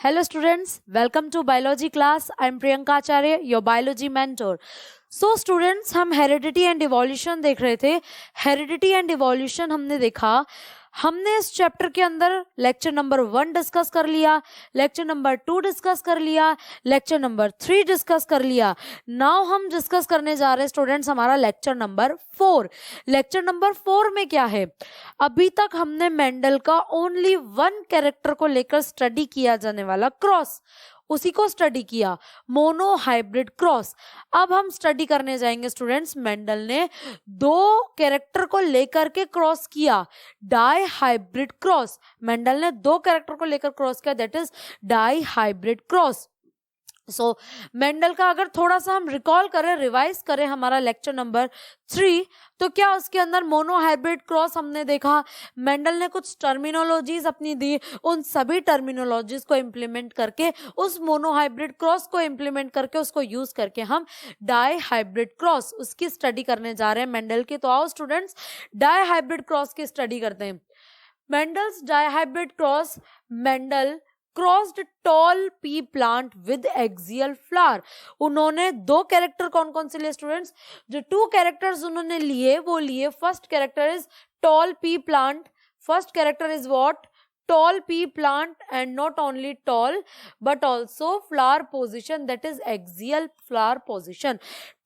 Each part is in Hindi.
Hello students, welcome to biology class. I am Priyanka Acharya, your biology mentor. So students, हम heredity and evolution देख रहे थे. Heredity and evolution हमने देखा. हमने इस चैप्टर के अंदर लेक्चर नंबर 1 डिस्कस कर लिया, लेक्चर नंबर 2 डिस्कस कर लिया, लेक्चर नंबर 3 डिस्कस कर लिया. नाउ हम डिस्कस करने जा रहे हैं स्टूडेंट्स हमारा लेक्चर नंबर 4. लेक्चर नंबर 4 में क्या है? अभी तक हमने मेंडल का ओनली 1 कैरेक्टर को लेकर स्टडी किया जाने वाला क्रॉस, उसी को स्टडी किया, मोनो हाइब्रिड क्रॉस. अब हम स्टडी करने जाएंगे स्टूडेंट्स, मेंडल ने 2 कैरेक्टर को लेकर के क्रॉस किया, डाई हाइब्रिड क्रॉस. मेंडल ने 2 कैरेक्टर को लेकर क्रॉस किया, that is dihybrid cross. So Mendel का अगर थोड़ा सा हम रिकॉल करें, रिवाइज करें हमारा लेक्चर नंबर 3, तो क्या उसके अंदर मोनो हाइब्रिड क्रॉस हमने देखा. मेंडल ने कुछ टर्मिनोलॉजीज अपनी दी, उन सभी टर्मिनोलॉजीज को इम्प्लीमेंट करके, उस मोनो हाइब्रिड क्रॉस को इम्प्लीमेंट करके, उसको यूज करके हम डाई हाइब्रिड क्रॉस उसकी स्टडी करने जा रहे हैं मेंडल की. तो आओ स्टूडेंट्स डाई हाइब्रिड क्रॉस की स्टडी करते हैं. Mendel's dihybrid cross. Mendel crossed tall pea plant with axial flower. उन्होंने 2 कैरेक्टर कौन कौन से लिए स्टूडेंट्स? जो 2 कैरेक्टर्स उन्होंने लिए वो लिए, first character is tall pea plant. First character is what? tall pea plant, and not only tall but also flower position, that is axial flower position.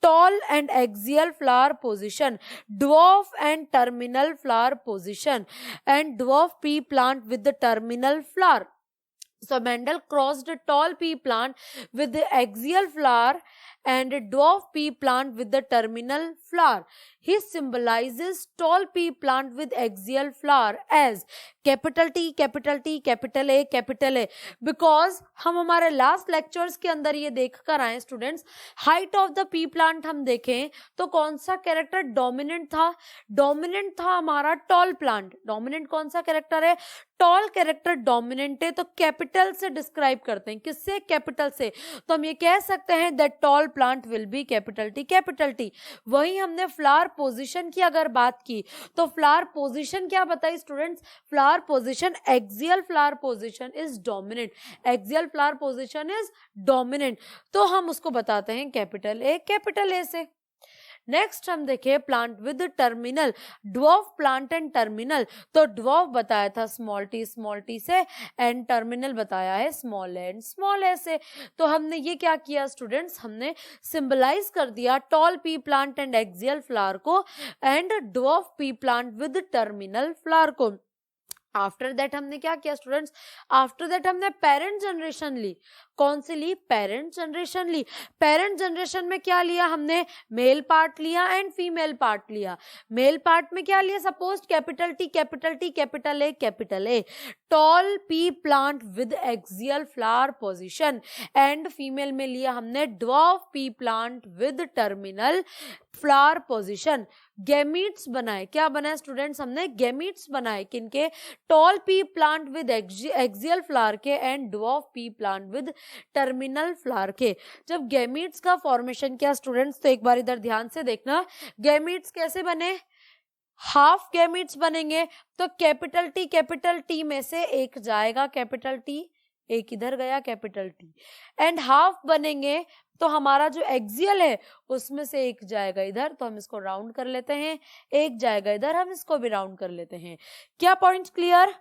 Tall and axial flower position, dwarf and terminal flower position, and dwarf pea plant with the terminal flower. So Mendel crossed a tall pea plant with the axial flower and a dwarf pea plant with the terminal flower. He symbolizes tall pea plant with axial flower as capital T, capital T, capital A, capital A. Because हम हमारे लास्ट लेक्चर्स के अंदर ये देख कर आए students, height of the P plant हम देखें तो कौन सा कैरेक्टर डोमिनेंट था? डोमिनेंट था हमारा टॉल प्लांट. डोमिनेंट कौन सा कैरेक्टर है? टॉल कैरेक्टर डोमिनेंट है. तो कैपिटल से डिस्क्राइब करते हैं. किससे? कैपिटल से. तो हम ये कह सकते हैं that tall plant will be capital T, capital T. वही हमने फ्लावर पोजीशन की अगर बात की तो फ्लावर पोजीशन क्या बताई students? Flower position, axial flower position is dominant. Axial flower position is dominant. तो हम उसको बताते हैं कैपिटल ए, कैपिटल ए से. नेक्स्ट हम देखें plant with terminal, dwarf plant and terminal. तो ड्वार्फ बताया था स्मॉल टी से, एंड टर्मिनल बताया है स्मॉल एंड स्मॉल ए से. तो हमने ये क्या किया स्टूडेंट्स? हमने सिंबलाइज कर दिया tall pea plant and axial flower को and dwarf pea plant with terminal flower को. आफ्टर दैट हमने क्या किया स्टूडेंट्स? आफ्टर दैट हमने पेरेंट जनरेशन ली. कौन सी ली? पेरेंट जनरेशन ली. पेरेंट जनरेशन में क्या लिया हमने? मेल पार्ट लिया एंड फीमेल पार्ट लिया. मेल पार्ट में क्या लिया? Suppose capital T, capital T, capital A, capital A. Tall pea plant with axial flower position. And female में लिया हमने dwarf pea plant with terminal flower position. Gametes बनाए. क्या बनाए स्टूडेंट्स? हमने गैमीट्स बनाए. किनके? Tall pea plant with axial flower के and dwarf pea plant with terminal flower के. जब गैमीट्स का फॉर्मेशन किया स्टूडेंट्स, तो एक बार इधर ध्यान से देखना, गैमीट्स कैसे बने? हाफ गैमीट्स बनेंगे. तो कैपिटल टी में से एक जाएगा, कैपिटल टी, एक इधर गया कैपिटल टी, एंड हाफ बनेंगे. तो हमारा जो एक्सियल है उसमें से एक जाएगा इधर, तो हम इसको राउंड कर लेते हैं. एक जाएगा इधर, हम इसको भी राउंड कर लेते हैं. क्या पॉइंट क्लियर?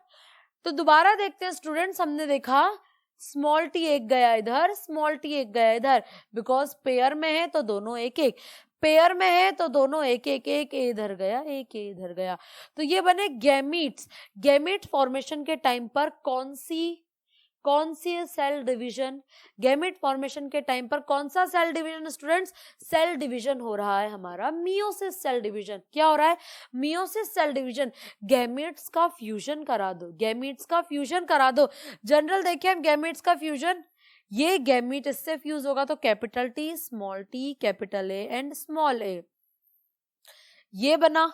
तो दोबारा देखते हैं स्टूडेंट्स. हमने देखा स्मॉल टी एक गया इधर, स्मॉल टी एक गया इधर, बिकॉज पेयर में है तो दोनों एक एक, पेयर में है तो दोनों एक एक, एक ए इधर गया, एक ए इधर गया. तो ये बने गैमीट्स. गैमीट फॉर्मेशन के टाइम पर कौन सी सेल डिवीजन? गैमेट फॉर्मेशन के टाइम पर कौन सा cell division students? Cell division हो रहा है हमारा मियोसिस सेल डिवीजन. क्या हो रहा है? Meiosis cell division. गैमेट्स का फ्यूजन करा दो, गैमेट्स का फ्यूजन करा दो. जनरल देखिए हम गैमेट्स का फ्यूजन, ये गैमेट इससे फ्यूज होगा तो capital T, small T, capital A and small A. ये बना.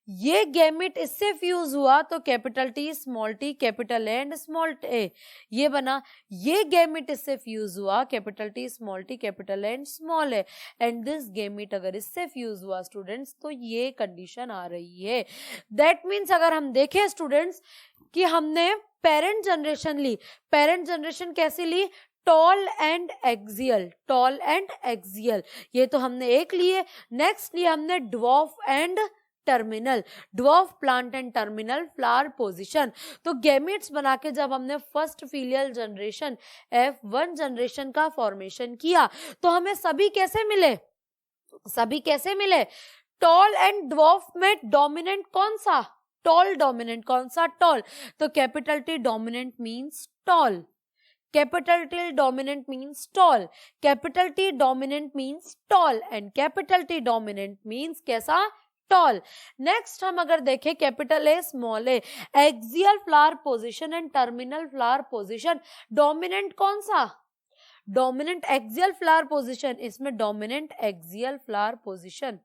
ये गैमेट इससे फ्यूज हुआ तो capital T, small T, capital A and small A. ये बना. ये गैमेट इससे फ्यूज हुआ, capital T, small T, capital A and small A. And this gamete अगर इससे फ्यूज हुआ स्टूडेंट्स तो ये कंडीशन आ रही है. दैट मीन्स अगर हम देखें स्टूडेंट्स कि हमने पेरेंट जनरेशन ली, पेरेंट जनरेशन कैसे ली, tall and axial, tall and axial, ये तो हमने एक लिए। नेक्स्ट लिया हमने dwarf and terminal, dwarf plant and terminal flower position. तो गैमेट्स बना के जब हमने first filial generation F1 generation का फॉर्मेशन किया तो हमें सभी कैसे मिले, सभी कैसे मिले, टॉल एंड ड्वार्फ में डोमिनेंट कौन सा, टॉल डोमिनेंट कौन सा, टॉल। तो capital T dominant means tall, capital T dominant means tall, capital T dominant means tall and capital T dominant means कैसा, टॉल। नेक्स्ट हम अगर देखें capital A small a, axial flower position and terminal flower position, dominant कौन सा, डोमिनेंट एक्सियल फ्लावर पोजीशन, इसमें डोमिनेंट एक्सियल फ्लावर पोजीशन,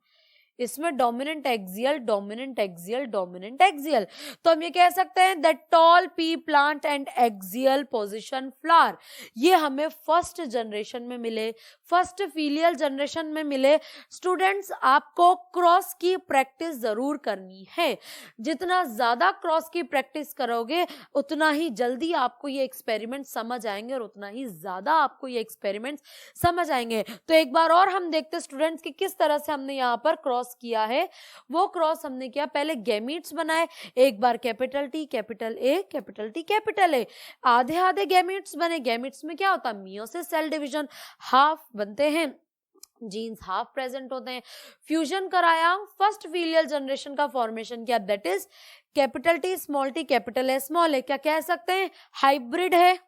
इसमें dominant axial, dominant axial, dominant axial. तो हम ये कह सकते हैं that tall pea plant and axial position flower, ये हमें फर्स्ट जनरेशन में मिले, फर्स्ट फीलियल जनरेशन में मिले। स्टूडेंट्स आपको क्रॉस की प्रैक्टिस जरूर करनी है, जितना ज्यादा क्रॉस की प्रैक्टिस करोगे उतना ही जल्दी आपको ये एक्सपेरिमेंट समझ आएंगे और उतना ही ज्यादा आपको ये एक्सपेरिमेंट समझ आएंगे। तो एक बार और हम देखते स्टूडेंट्स कि किस तरह से हमने यहाँ पर क्रॉस किया है। वो क्रॉस हमने किया, पहले गैमीट्स बनाए, एक बार capital T capital A capital T capital A, आधे आधे गैमीट्स बने। गैमीट्स में क्या होता है, मियोसिस सेल डिवीजन, हाफ बनते हैं, जीन्स हाफ प्रेजेंट होते हैं। फ्यूजन कराया, फर्स्ट फीलियल जनरेशन का फॉर्मेशन किया, that is capital T small t capital A small a। क्या कह सकते हैं, हाइब्रिड है,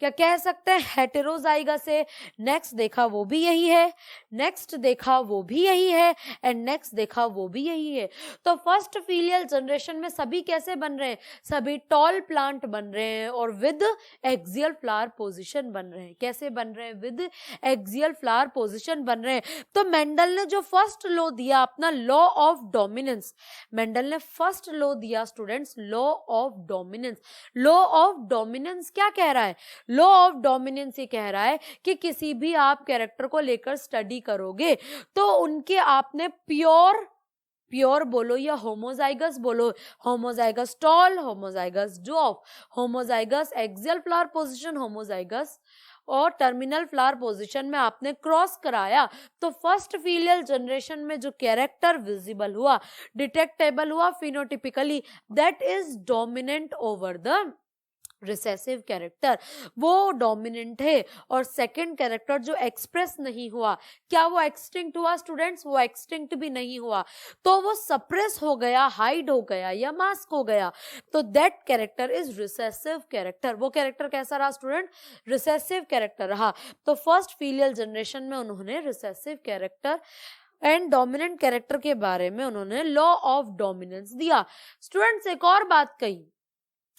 क्या कह सकते हैं, हेटेरोजाइगस है। नेक्स्ट देखा वो भी यही है, नेक्स्ट देखा वो भी यही है एंड नेक्स्ट देखा वो भी यही है। तो फर्स्ट फीलियल जनरेशन में सभी कैसे बन रहे हैं, सभी टॉल प्लांट बन रहे हैं और विद एक्सियल फ्लावर पोजीशन बन रहे हैं। कैसे बन रहे हैं, विद एक्सियल फ्लावर पोजीशन बन रहे हैं। तो मेंडल ने जो फर्स्ट लॉ दिया अपना, लॉ ऑफ डोमिनेंस, मेंडल ने फर्स्ट लॉ दिया students, law of dominance. Law of dominance क्या कह रहा है, लॉ ऑफ डोमिनेंस ये कह रहा है कि किसी भी आप कैरेक्टर को लेकर स्टडी करोगे तो उनके आपने प्योर बोलो या होमोजाइगस बोलो, homozygous tall, homozygous dwarf, homozygous axial flower position, homozygous और टर्मिनल फ्लावर पोजीशन में आपने क्रॉस कराया तो फर्स्ट फीलियल जनरेशन में जो कैरेक्टर विजिबल हुआ, डिटेक्टेबल हुआ phenotypically, that is dominant over the recessive character, वो डोमिनेंट है। और सेकंड कैरेक्टर जो एक्सप्रेस नहीं हुआ, क्या वो एक्सटिंक्ट हुआ स्टूडेंट्स, वो एक्सटिंक्ट भी नहीं हुआ, तो वो सप्रेस हो गया, हाइड हो गया या मास्क हो गया, तो that character is recessive character. वो कैरेक्टर कैसा रहा स्टूडेंट, रिसेसिव कैरेक्टर रहा। तो फर्स्ट फीलियल जनरेशन में उन्होंने recessive character and dominant character के बारे में उन्होंने लॉ ऑफ डोमिनेंस दिया। स्टूडेंट्स एक और बात कही,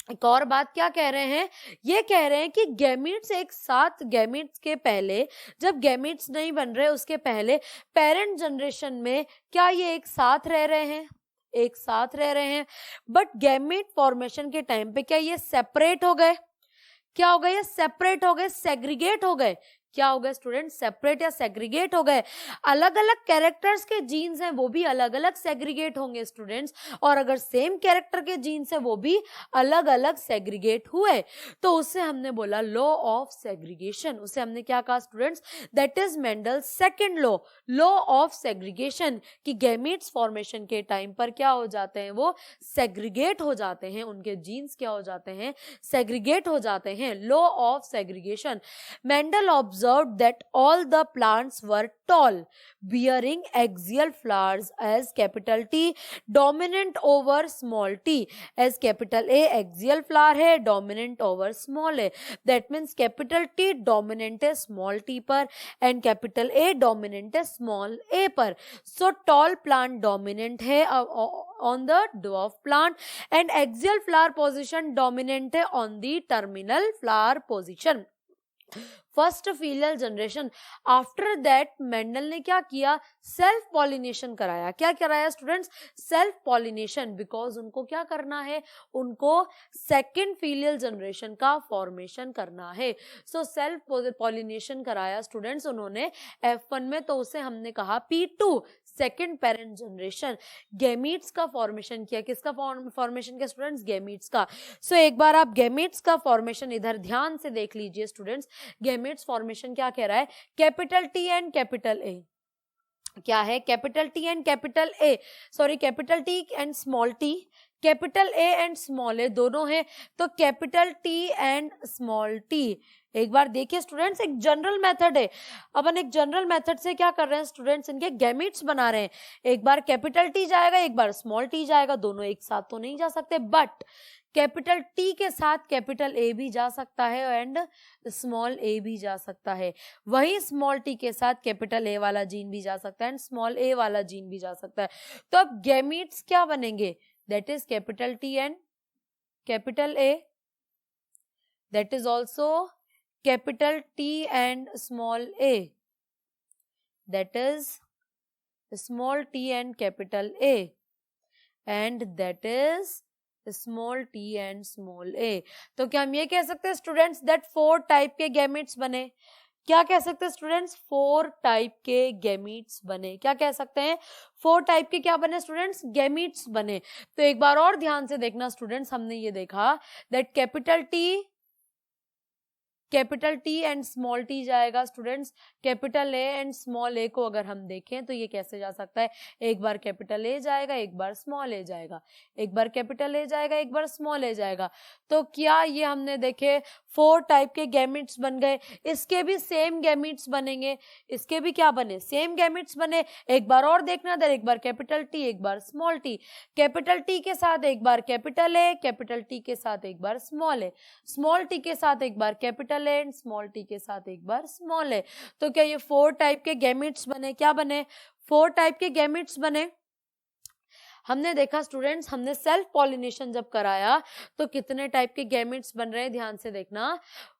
एक और बात क्या कह रहे हैं, ये कह रहे हैं कि गैमीट्स एक साथ, गैमीट्स के पहले जब गैमीट्स नहीं बन रहे उसके पहले पेरेंट जनरेशन में क्या ये एक साथ रह रहे हैं, एक साथ रह रहे हैं, बट गैमीट फॉर्मेशन के टाइम पे क्या ये सेपरेट हो गए, क्या हो गए, ये सेपरेट हो गए, सेग्रीगेट हो गए। क्या हो गए स्टूडेंट, सेपरेट या सेग्रीगेट हो गए। अलग अलग कैरेक्टर्स के जीन्स हैं वो भी अलग अलग सेग्रीगेट होंगे स्टूडेंट्स, और अगर सेम कैरेक्टर के जीन्स हैं वो भी अलग अलग सेग्रीगेट हुए तो उससे हमने बोला लॉ ऑफ सेग्रीगेशन। उसे हमने क्या कहा students, that is Mendel second law, law of segregation, कि गैमीट्स फॉर्मेशन के टाइम पर क्या हो जाते हैं, वो सेग्रीगेट हो जाते हैं, उनके जीन्स क्या हो जाते हैं, सेग्रीगेट हो जाते हैं। Law of segregation, Mendel observed that all the plants were tall, bearing axial flowers as capital T dominant over small t, as capital A axial flower है dominant over small a, that means capital T dominant है small t पर and capital A dominant है small a पर। So tall plant dominant है on the dwarf plant and axial flower position dominant है on the terminal flower position। First filial generation, after that Mendel ने क्या किया, सेल्फ पॉलिनेशन कराया। क्या कराया स्टूडेंट्स, सेल्फ पॉलिनेशन, बिकॉज उनको क्या करना है, उनको सेकंड फीलियल जनरेशन का फॉर्मेशन करना है। सो सेल्फ पॉलिनेशन कराया स्टूडेंट्स उन्होंने F1 में, तो उसे हमने कहा P2 second parent generation gametes का फॉर्मेशन किया। किसका फॉर्मेशन किया स्टूडेंट्स? गैमीट्स का। सो एक बार आप गैमीट्स का फॉर्मेशन इधर ध्यान से देख लीजिए स्टूडेंट्स। गैमीट्स फॉर्मेशन क्या कह रहा है? Capital T and capital A. क्या है? Capital T and capital A, sorry capital T and small T, capital A and small A दोनों है, तो capital T and small T. एक बार देखिए स्टूडेंट्स, एक जनरल मेथड है। अपन एक जनरल मेथड से क्या कर रहे हैं स्टूडेंट्स? इनके गैमीट्स बना रहे हैं। एक बार कैपिटल टी जाएगा, एक बार स्मॉल टी जाएगा, दोनों एक साथ तो नहीं जा सकते, बट कैपिटल टी के साथ कैपिटल ए भी जा सकता है एंड स्मॉल ए भी जा सकता है। वही स्मॉल टी के साथ कैपिटल ए वाला जीन भी जा सकता है एंड स्मॉल ए वाला जीन भी जा सकता है। तो अब गैमीट्स क्या बनेंगे? That is capital T and capital A, that is also capital T and small A, that is small T and capital A, and that is small T and small A. तो क्या हम ये कह सकते हैं स्टूडेंट्स दैट 4 टाइप के गैमीट्स बने? क्या कह सकते हैं स्टूडेंट्स? 4 टाइप के गैमीट्स बने। क्या कह सकते हैं? 4 टाइप के क्या बने स्टूडेंट्स? गैमीट्स बने। तो एक बार और ध्यान से देखना स्टूडेंट्स, हमने ये देखा that capital T and small T जाएगा students. Capital A and small A को अगर हम देखें तो ये कैसे जा सकता है? एक बार कैपिटल ए जाएगा, एक बार स्मॉल ए जाएगा, एक बार कैपिटल ए जाएगा, एक बार स्मॉल ए जाएगा। तो क्या ये हमने देखे 4 टाइप के गैमीट्स बन गए? इसके भी सेम गैमीट्स बनेंगे, इसके भी क्या बने? सेम गैमीट्स बने। एक बार और देखना दे, एक बार कैपिटल टी, एक बार स्मॉल टी, कैपिटल टी के साथ एक बार कैपिटल ए, कैपिटल टी के साथ एक बार स्मॉल ए, स्मॉल टी के साथ एक बार कैपिटल एंड स्मॉल टी के साथ एक बार स्मॉल ए। तो क्या ये 4 टाइप के गैमीट्स बने? क्या बने? 4 टाइप के गैमीट्स बने। हमने देखा स्टूडेंट्स, हमने सेल्फ पॉलिनेशन जब कराया तो कितने टाइप के गैमीट्स बन रहे हैं? ध्यान से देखना।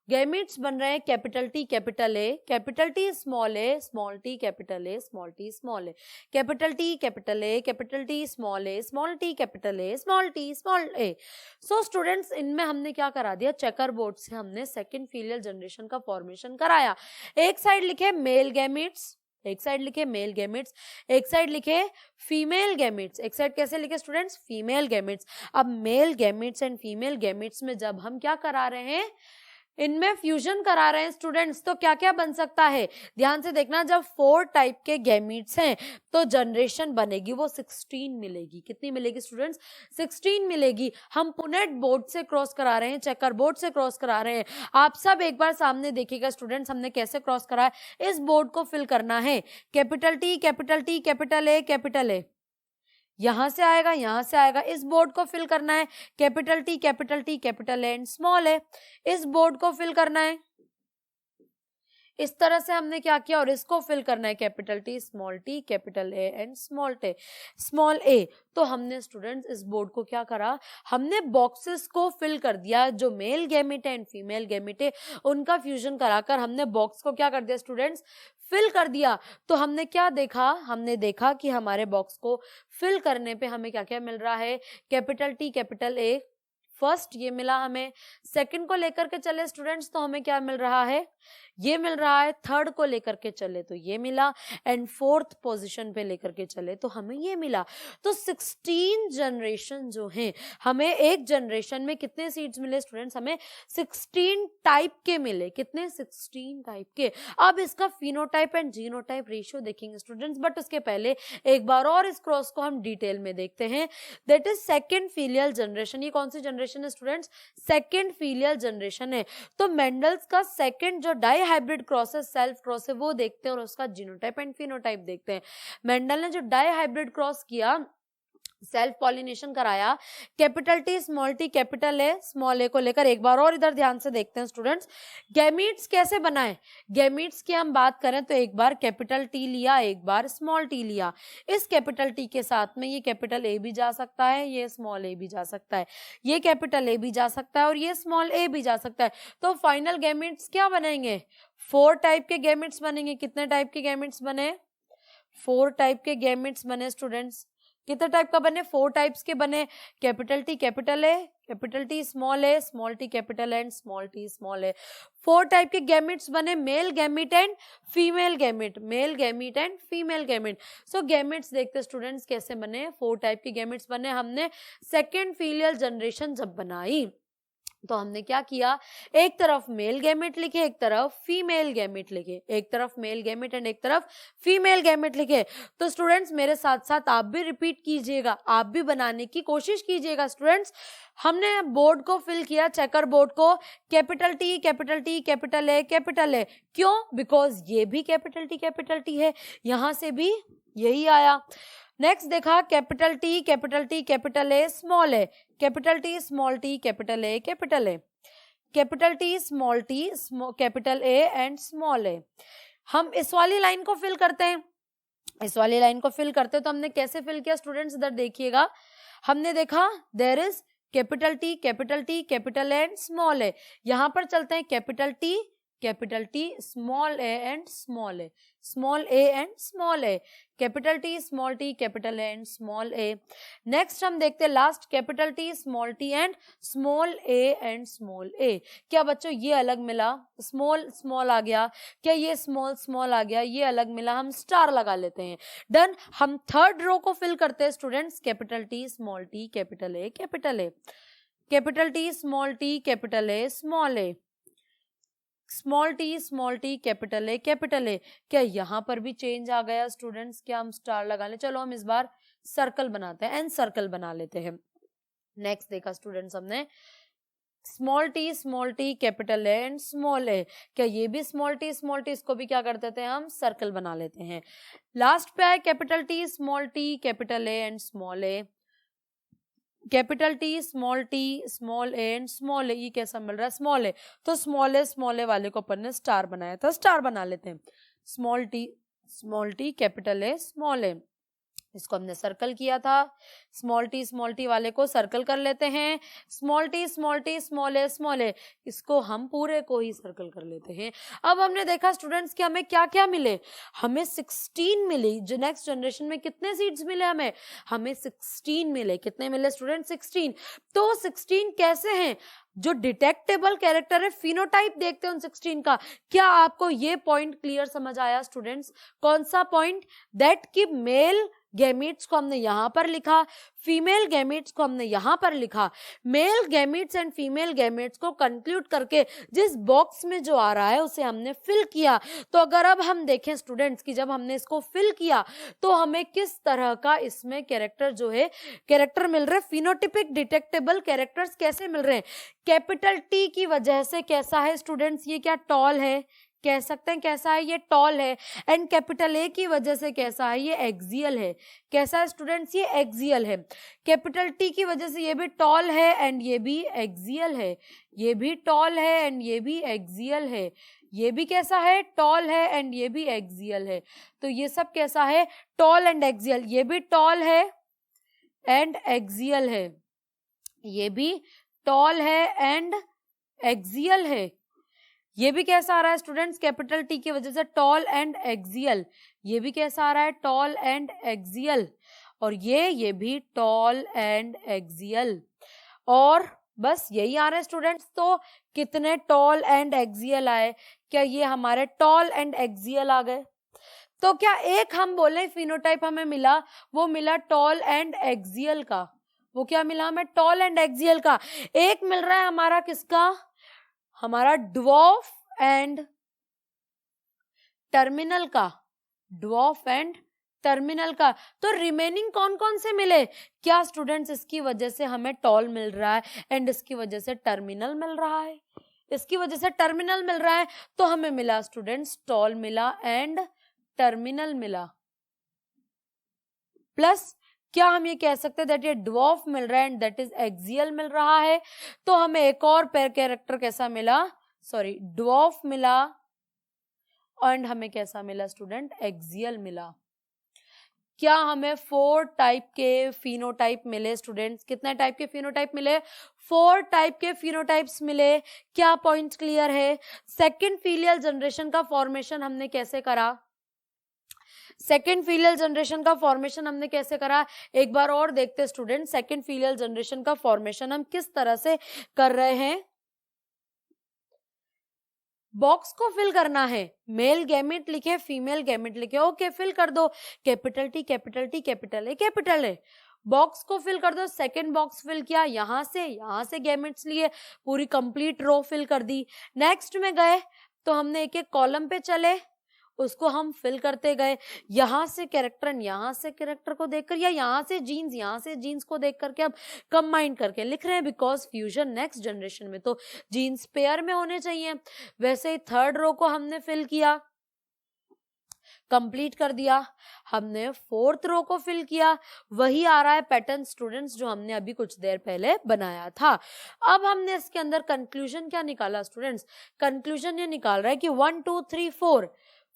गैमीट्स बन रहे हैं capital T capital A, capital T small A, small T capital A, small T small A, capital T capital A, capital T small A, small T capital A, small T small A. So students, इनमें हमने क्या करा दिया? चेकर बोर्ड से हमने सेकेंड फीलियल जनरेशन का फॉर्मेशन कराया। एक साइड लिखे मेल गैमीट्स, एक साइड लिखे मेल गैमेट्स, एक साइड लिखे फीमेल गैमेट्स। एक साइड कैसे लिखे स्टूडेंट्स? Female gametes. अब male gametes and female gametes में जब हम क्या करा रहे हैं? इनमें फ्यूजन करा रहे हैं स्टूडेंट्स, तो क्या क्या बन सकता है? ध्यान से देखना, जब 4 टाइप के गैमीट्स हैं तो जनरेशन बनेगी वो 16 मिलेगी। कितनी मिलेगी स्टूडेंट्स? 16 मिलेगी। हम पुनेट बोर्ड से क्रॉस करा रहे हैं, चेकर बोर्ड से क्रॉस करा रहे हैं। आप सब एक बार सामने देखिएगा स्टूडेंट्स, हमने कैसे क्रॉस करा है। इस बोर्ड को फिल करना है, capital T capital T capital A capital ए, यहां से आएगा, यहां से आएगा। इस बोर्ड को फिल करना है, capital T capital A and small A. इस बोर्ड को फिल करना है, इस तरह से हमने क्या किया, और इसको फिल करना है capital T capital A and small A. तो हमने स्टूडेंट्स इस बोर्ड को क्या करा? हमने बॉक्सेस को फिल कर दिया। जो मेल गैमेट है एंड फीमेल गैमेट है उनका फ्यूजन कराकर हमने बॉक्स को क्या कर दिया स्टूडेंट्स? फिल कर दिया। तो हमने क्या देखा? हमने देखा कि हमारे बॉक्स को फिल करने पे हमें क्या क्या मिल रहा है? कैपिटल टी कैपिटल ए फर्स्ट ये मिला हमें। सेकंड को लेकर के चले स्टूडेंट्स तो हमें क्या मिल रहा है? ये मिल रहा है। थर्ड को लेकर के चले तो ये मिला, एंड फोर्थ पोजीशन पे लेकर के चले तो हमें ये मिला। तो 16 जनरेशन जो हैं, हमें एक जनरेशन में कितने सीड्स मिले स्टूडेंट्स? हमें 16 टाइप के मिले। कितने? 16 टाइप के। अब इसका फिनोटाइप एंड जीनोटाइप रेशियो देखेंगे स्टूडेंट्स, बट उसके पहले एक बार और इस क्रॉस को हम डिटेल में देखते हैं। That is second filial generation. ये कौन सी जनरेशन है स्टूडेंट्स? सेकेंड फीलियल जनरेशन है। तो मेंडल्स का सेकेंड जो डाई हाइब्रिड क्रॉस है, सेल्फ क्रॉस है, वो देखते हैं और उसका जीनोटाइप एंड फिनोटाइप देखते हैं। मेंडल ने जो डाई हाइब्रिड क्रॉस किया, सेल्फ पॉलिनेशन कराया, capital T small T capital A small A को लेकर, एक बार और इधर ध्यान से देखते हैं स्टूडेंट्स। गैमीट्स कैसे बनाए? गैमीट्स की हम बात करें तो एक बार कैपिटल टी लिया, एक बार स्मॉल टी लिया। इस कैपिटल टी के साथ में ये कैपिटल ए भी जा सकता है, ये स्मॉल ए भी जा सकता है, ये कैपिटल ए भी जा सकता है और ये स्मॉल ए भी जा सकता है। तो फाइनल गैमीट्स क्या बनेंगे? 4 टाइप के गैमीट्स बनेंगे। कितने टाइप के गैमीट्स बने? 4 टाइप के गैमीट्स बने स्टूडेंट्स। कितने टाइप का बने, 4 टाइप्स के बने, capital T capital A, capital T small A, small T capital and small T small A. 4 type के गैमेट्स बने, male gamete and female gamete, male gamete and female gamete. So gametes देखते स्टूडेंट्स कैसे बने, 4 टाइप के गैमेट्स बने। हमने सेकेंड फीलियल जनरेशन जब बनाई तो हमने क्या किया, एक तरफ मेल गैमेट लिखे, एक तरफ फीमेल गैमेट लिखे, एक तरफ मेल गैमेट एंड एक तरफ फीमेल गैमेट लिखे। तो स्टूडेंट्स मेरे साथ साथ आप भी रिपीट कीजिएगा, आप भी बनाने की कोशिश कीजिएगा स्टूडेंट्स। हमने बोर्ड को फिल किया, चेकर बोर्ड को, capital T capital T capital A capital ए। क्यों? बिकॉज ये भी कैपिटल टी है, यहां से भी यही आया। नेक्स्ट देखा, capital T capital A small A, capital T small T capital A capital A, capital T small T capital A and small A. हम इस वाली लाइन को फिल करते हैं, इस वाली लाइन को फिल करते हैं। तो हमने कैसे फिल किया स्टूडेंट्स, इधर देखिएगा, हमने देखा there is capital T capital A and small A. यहां पर चलते हैं, capital T small A and small A, small A and small A, capital T small T capital A and small A. Next हम देखते हैं last, capital T small T and small A and small A. क्या बच्चों ये अलग मिला, स्मॉल स्मॉल आ गया, क्या ये स्मॉल स्मॉल आ गया, ये अलग मिला, हम स्टार लगा लेते हैं। डन। हम थर्ड रो को फिल करते हैं students, capital T small T capital A capital A, capital T small T capital A small A, small T capital A. क्या यहाँ पर भी चेंज आ गया स्टूडेंट्स, क्या हम स्टार लगा लें? चलो हम इस बार सर्कल बनाते हैं, एन सर्कल बना लेते हैं। नेक्स्ट देखा स्टूडेंट्स हमने, small T capital A and small A. क्या ये भी स्मॉल टी इसको भी क्या कर देते हैं हम, सर्कल बना लेते हैं। लास्ट पे है capital T capital A and small A, capital T small A and small A. ये कैसा मिल रहा है, स्मॉल ए, तो स्मॉल ए वाले को अपन ने स्टार बनाया था, स्टार बना लेते हैं। Small T capital A small A, इसको हमने सर्कल किया था, स्मॉल टी वाले को सर्कल कर लेते हैं। स्मॉल टी स्मॉल ए, इसको हम पूरे को ही सर्कल कर लेते हैं। अब हमने देखा स्टूडेंट्स कि हमें क्या क्या मिले, हमें 16 मिली। जो नेक्स्ट जनरेशन में कितने सीड्स मिले हमें 16 मिले। कितने मिले स्टूडेंट, 16। तो 16 कैसे हैं, जो डिटेक्टेबल कैरेक्टर है, फिनोटाइप देखते हैं उन 16 का। क्या आपको ये पॉइंट क्लियर समझ आया स्टूडेंट्स? कौन सा पॉइंट? दैट कि मेल गैमेट्स को हमने यहां पर लिखा, फीमेल गैमेट्स को हमने यहां पर लिखा। Mail gametes and female gametes को कंक्लूड करके जिस बॉक्स में जो आ रहा है उसे हमने फिल किया। तो अगर अब हम देखें स्टूडेंट्स कि जब हमने इसको फिल किया तो हमें किस तरह का इसमें कैरेक्टर जो है कैरेक्टर मिल रहे हैं, फिनोटिपिक डिटेक्टेबल कैरेक्टर्स कैसे मिल रहे हैं। कैपिटल टी की वजह से कैसा है स्टूडेंट्स, ये क्या टॉल है, कह सकते हैं कैसा है, ये टॉल है। एंड कैपिटल ए की वजह से कैसा है, ये एक्सियल है। कैसा है स्टूडेंट्स, ये एक्सियल है। कैपिटल टी की वजह से ये भी टॉल है एंड ये भी एक्सियल है, ये भी टॉल है एंड ये भी एक्सियल है। ये भी कैसा है, टॉल है एंड ये भी एक्सियल है। तो ये सब कैसा है, टॉल एंड एक्सियल। ये भी टॉल है एंड एक्सियल है, ये भी टॉल है एंड एक्सियल है। ये भी कैसा आ रहा है स्टूडेंट्स, कैपिटल टी की वजह से टॉल एंड एक्सियल। ये भी कैसा आ रहा है, टॉल एंड एक्सियल। और ये भी टॉल एंड एक्सियल। और बस यही आ रहा है स्टूडेंट्स। तो कितने टॉल एंड एक्सियल आए, क्या ये हमारे टॉल एंड एक्सियल आ गए? तो क्या एक हम बोले फिनोटाइप हमें मिला, वो मिला टॉल एंड एक्सियल का। वो क्या मिला हमें, टॉल एंड एक्सियल का। एक मिल रहा है हमारा किसका, हमारा ड्वार्फ एंड टर्मिनल का, ड्वार्फ एंड टर्मिनल का। तो रिमेनिंग कौन कौन से मिले, क्या स्टूडेंट्स इसकी वजह से हमें टॉल मिल रहा है एंड इसकी वजह से टर्मिनल मिल रहा है, इसकी वजह से टर्मिनल मिल रहा है। तो हमें मिला स्टूडेंट्स टॉल मिला एंड टर्मिनल मिला। प्लस क्या हम ये कह सकते हैं दैट ये ड्वार्फ मिल रहा है एंड दैट इज एक्सियल मिल रहा है। तो हमें एक और पेयर कैरेक्टर कैसा मिला, सॉरी ड्वार्फ मिला एंड हमें कैसा मिला स्टूडेंट, एक्सियल मिला। क्या हमें 4 टाइप के फिनोटाइप मिले स्टूडेंट्स? कितने टाइप के फिनोटाइप मिले, 4 टाइप के फिनोटाइप्स मिले। क्या पॉइंट क्लियर है? सेकेंड फीलियल जनरेशन का फॉर्मेशन हमने कैसे करा, सेकेंड फीलियल जनरेशन का फॉर्मेशन हमने कैसे करा, एक बार और देखते स्टूडेंट। सेकेंड फीलियल जनरेशन का फॉर्मेशन हम किस तरह से कर रहे हैं। बॉक्स को फिल करना है, मेल गैमेट लिखे, फीमेल गैमेट लिखे, ओके फिल कर दो, capital T capital T capital A capital A. Box को फिल कर दो, सेकंड बॉक्स फिल किया, यहां से गैमेट्स लिए, पूरी कंप्लीट रो फिल कर दी। नेक्स्ट में गए तो हमने एक एक कॉलम पे चले, उसको हम फिल करते गए, यहाँ से कैरेक्टर को देखकर, या यहाँ से जीन्स को देख करके अब कंबाइन करके लिख रहे हैं, बिकॉज फ्यूजन नेक्स्ट जनरेशन में तो जीन्स पेयर में होने चाहिए। वैसे ही थर्ड रो को हमने फिल किया, कंप्लीट कर दिया। हमने फोर्थ रो को फिल किया, वही आ रहा है पैटर्न स्टूडेंट्स जो हमने अभी कुछ देर पहले बनाया था। अब हमने इसके अंदर कंक्लूजन क्या निकाला स्टूडेंट्स, कंक्लूजन ये निकाल रहा है कि 1 2 3 4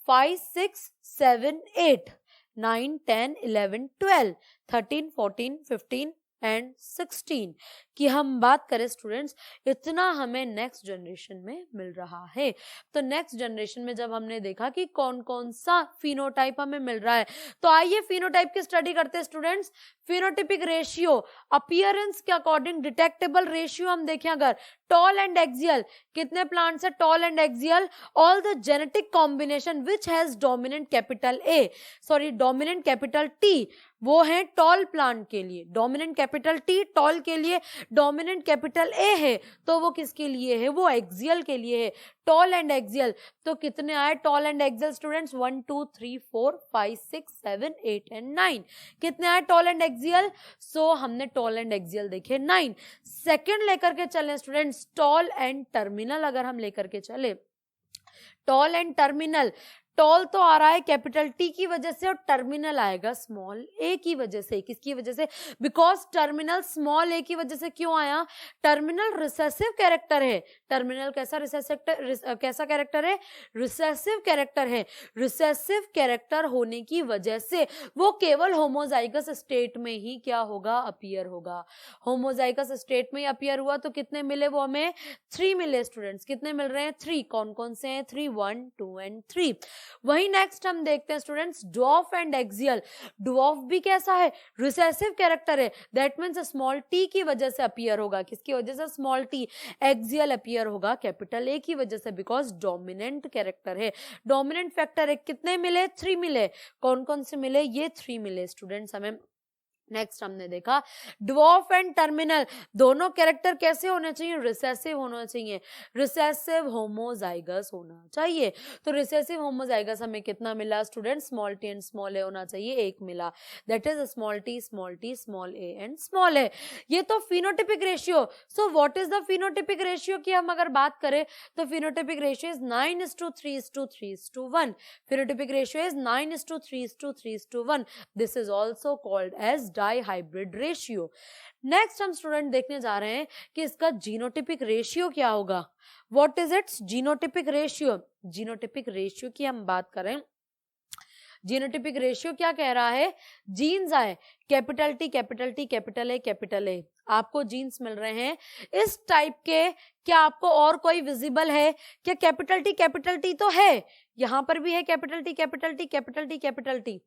5 6 7 8 9 10 11 12 13 14 15 एंड 16 की हम बात करें स्टूडेंट्स, इतना हमें नेक्स्ट जनरेशन में मिल रहा है। तो नेक्स्ट जनरेशन में जब हमने देखा कि कौन कौन सा फिनोटाइप हमें मिल रहा है, तो आइए फिनोटाइप की स्टडी करते हैं स्टूडेंट्स। फिनोटिपिक रेशियो, अपीयरेंस के अकॉर्डिंग डिटेक्टेबल रेशियो हम देखें अगर, टॉल एंड एक्सियल, कितने प्लांट्स है toll and axial, all the genetic combination which has dominant capital A, sorry dominant capital T, वो है टॉल प्लांट के लिए, डोमिनेंट कैपिटल टी टॉल के लिए, डोमिनेंट कैपिटल ए है तो वो किसके लिए है, वो एक्सियल के लिए है, टॉल एंड एक्सियल। तो कितने आए toll and axial students, 1 2 3 4 5 6 7 8 and 9, कितने आए टॉल एंड एक्सियल। सो हमने टॉल एंड एक्सियल देखे 9। सेकंड लेकर के चले स्टूडेंट्स, टॉल एंड टर्मिनल अगर हम लेकर के चले, टॉल एंड टर्मिनल, टॉल तो आ रहा है कैपिटल टी की वजह से और टर्मिनल आएगा स्मॉल ए की वजह से, किसकी वजह से, बिकॉज टर्मिनल स्मॉल ए की वजह से क्यों आया, टर्मिनल रिसेसिव कैरेक्टर है, टर्मिनल कैसा कैरेक्टर है, रिसेसिव कैरेक्टर है, रिसेसिव कैरेक्टर होने की वजह से वो केवल होमोजाइगस स्टेट में ही क्या होगा, अपीयर होगा। होमोजाइगस स्टेट में अपीयर हुआ तो कितने मिले, वो हमें 3 मिले स्टूडेंट्स, कितने मिल रहे हैं 3, कौन कौन से हैं 3, 1 2 एंड 3। वही नेक्स्ट हम देखते हैं students, dwarf and axial, dwarf भी कैसा है, रिसेसिव कैरेक्टर है, दैट मींस स्मॉल टी की वजह से अपीयर होगा, किसकी वजह से, स्मॉल टी। एक्सियल अपीयर होगा कैपिटल ए की वजह से, बिकॉज डोमिनेंट कैरेक्टर है, डोमिनेंट फैक्टर है। कितने मिले, 3 मिले, कौन कौन से मिले, ये 3 मिले स्टूडेंट्स हमें। नेक्स्ट हमने देखा ड्वार्फ एंड टर्मिनल, दोनों कैरेक्टर कैसे होने चाहिए, रिसेसिव होना चाहिए, रिसेसिव होमोजाइगस होना चाहिए। तो रिसेसिव होमोजाइगस हमें कितना मिला student, small T and small A होना चाहिए, 1 मिला, that is small T small A and small A. ये तो phenotypic ratio. So what is the phenotypic ratio की हम अगर बात करें तो phenotypic ratio is 9:3:3:1, phenotypic ratio is 9:3:3:1, this is also called as dihybrid ratio. Next हम स्टूडेंट देखने जा रहे हैं कि इसका जीनोटिपिक रेशियो क्या होगा। What is it's genotypic ratio, genotypic ratio की हम बात करें, जीनोटिपिक रेशियो क्या कह रहा है, जीन्स आए capital T capital T capital ए, आपको जीन्स मिल रहे हैं इस टाइप के, क्या आपको और कोई विजिबल है क्या, कैपिटल टी तो है, यहां पर भी है capital T capital T capital T capital T,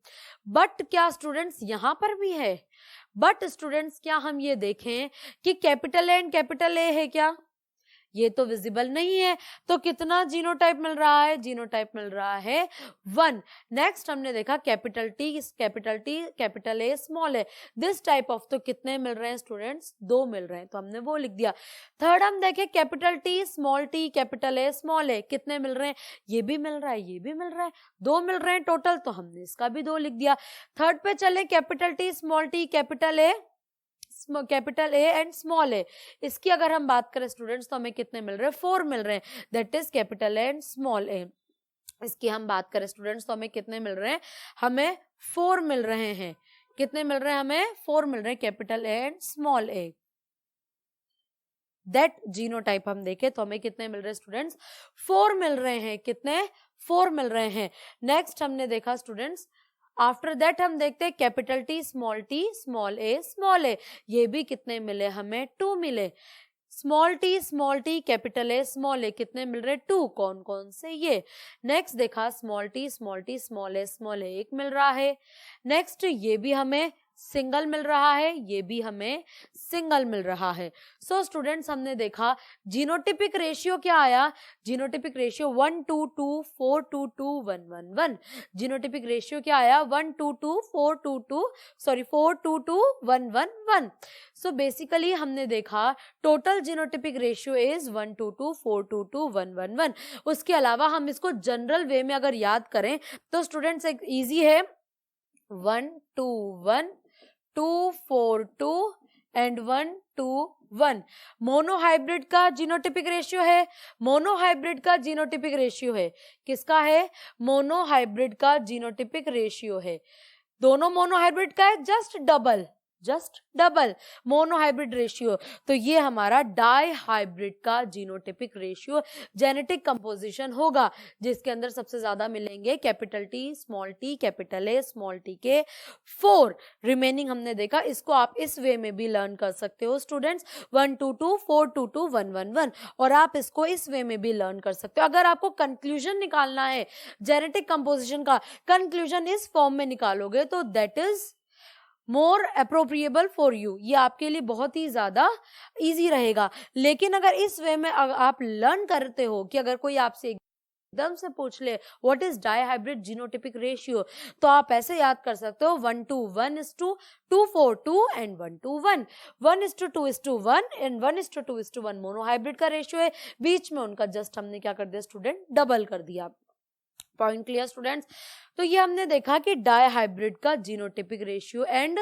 but क्या स्टूडेंट्स यहां पर भी है, बट स्टूडेंट्स क्या हम ये देखें कि कैपिटल ए एंड कैपिटल ए है क्या, ये तो विजिबल नहीं है। तो कितना जीनोटाइप मिल रहा है, जीनोटाइप मिल रहा है 1। नेक्स्ट हमने देखा capital capital A small A, this type of, तो कितने मिल रहे हैं स्टूडेंट्स, 2 मिल रहे हैं, तो हमने वो लिख दिया। थर्ड हम देखे capital T capital A small A, कितने मिल रहे हैं, ये भी मिल रहा है, ये भी मिल रहा है, 2 मिल रहे हैं टोटल, तो हमने इसका भी 2 लिख दिया। थर्ड पे चले capital T capital A and small A, इसकी अगर हम बात करें स्टूडेंट्स तो हमें कितने मिल रहे हैं, 4 मिल रहे हैं, that is capital A and small A. इसकी हम बात करें स्टूडेंट्स तो हमें कितने मिल रहे हैं, हमें 4 मिल रहे हैं, कितने मिल रहे हैं, हमें 4 मिल रहे हैं, capital A and small A. That genotype हम देखें तो हमें कितने मिल रहे हैं स्टूडेंट्स, 4 मिल रहे हैं, कितने 4 मिल रहे हैं। नेक्स्ट हमने देखा स्टूडेंट्स, आफ्टर दैट हम देखते हैं कैपिटल टी स्मॉल ए, ये भी कितने मिले, हमें 2 मिले। Small T capital A small A, कितने मिल रहे? 2। कौन कौन से? ये। नेक्स्ट देखा स्मॉल टी स्मॉल ए, एक मिल रहा है। नेक्स्ट ये भी हमें सिंगल मिल रहा है, ये भी हमें सिंगल मिल रहा है। सो स्टूडेंट्स हमने देखा जीनोटिपिक रेशियो क्या आया? Genotypic ratio 1 2 2 4 2 2 1 1 1। जीनोटिपिक रेशियो क्या आया? 1 2 2 4 2 2 4 2 2 1 1 1। सो बेसिकली हमने देखा टोटल जीनोटिपिक रेशियो इज 1 2 2 4 2 2 1 1 1। उसके अलावा हम इसको जनरल वे में अगर याद करें तो स्टूडेंट्स एक इजी है, 1 2 1 2 4 2 एंड 1 2 1। मोनोहाइब्रिड का जीनोटिपिक रेशियो है, मोनोहाइब्रिड का जीनोटिपिक रेशियो है। किसका है? मोनोहाइब्रिड का जीनोटिपिक रेशियो है। दोनों मोनोहाइब्रिड का है, जस्ट डबल मोनोहाइब्रिड रेशियो। तो ये हमारा डाई हाइब्रिड का जीनोटिपिक रेशियो जेनेटिक कंपोजिशन होगा, जिसके अंदर सबसे ज्यादा मिलेंगे capital T capital A small T के 4। रिमेनिंग हमने देखा, इसको आप इस वे में भी लर्न कर सकते हो स्टूडेंट्स, 1 2 2 4 2 2 1 1 1। और आप इसको इस वे में भी लर्न कर सकते हो। अगर आपको कंक्लूजन निकालना है जेनेटिक कंपोजिशन का, कंक्लूजन इस फॉर्म में निकालोगे तो that is more appropriable for you, ये आपके लिए बहुत ही ज्यादा इजी रहेगा। लेकिन अगर इस वे में आप लर्न करते हो कि अगर कोई आपसे एकदम से पूछ ले what is dihybrid genotypic ratio, तो आप ऐसे याद कर सकते हो 1 2 1 is to 2 4 2 and 1 2 1, 1 is to 2 is to 1 and 1 is to 2 is to 1 monohybrid का रेशियो है, बीच में उनका जस्ट हमने क्या कर दिया स्टूडेंट? डबल कर दिया। Point clear students? तो ये हमने देखा कि डाइहाइब्रिड का genotypic ratio and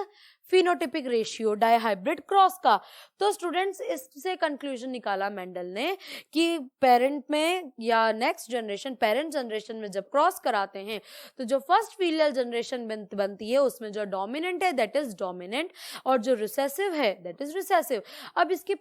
phenotypic ratio dihybrid cross का। तो स्टूडेंट्स इससे कंक्लूजन निकाला मेंडल ने कि पेरेंट में या नेक्स्ट जनरेशन पेरेंट जनरेशन में जब क्रॉस कराते हैं तो जो फर्स्ट फीलियल जनरेशन बनती है उसमें जो डोमिनेंट है दैट इज डोमिनेंट और जो रिसेसिव है दैट इज रिसेसिव। अब इसके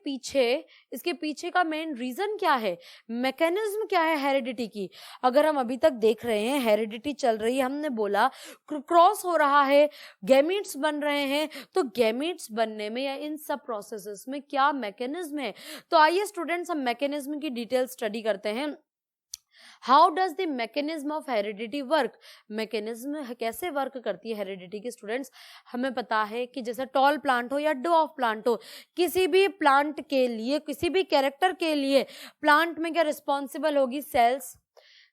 पीछे का मेन रीजन क्या है, मैकेनिज्म क्या है हेरिडिटी की? अगर हम अभी तक देख रहे हैं हेरिडिटी चल रही है, हमने बोला क्रॉस हो रहा है, गैमीट्स बन रहे हैं, तो गैमीट्स बनने में या इन सब प्रोसेसेस में क्या मैकेनिज्म है? तो आइए स्टूडेंट्स हम मैकेनिज्म की डिटेल स्टडी करते हैं। How does the mechanism of heredity work? Mechanism कैसे वर्क करती है हेरिडिटी की? स्टूडेंट्स हमें पता है कि जैसे टॉल प्लांट हो या ड्वार्फ प्लांट हो, किसी भी प्लांट के लिए, किसी भी कैरेक्टर के लिए प्लांट में क्या रिस्पॉन्सिबल होगी? सेल्स।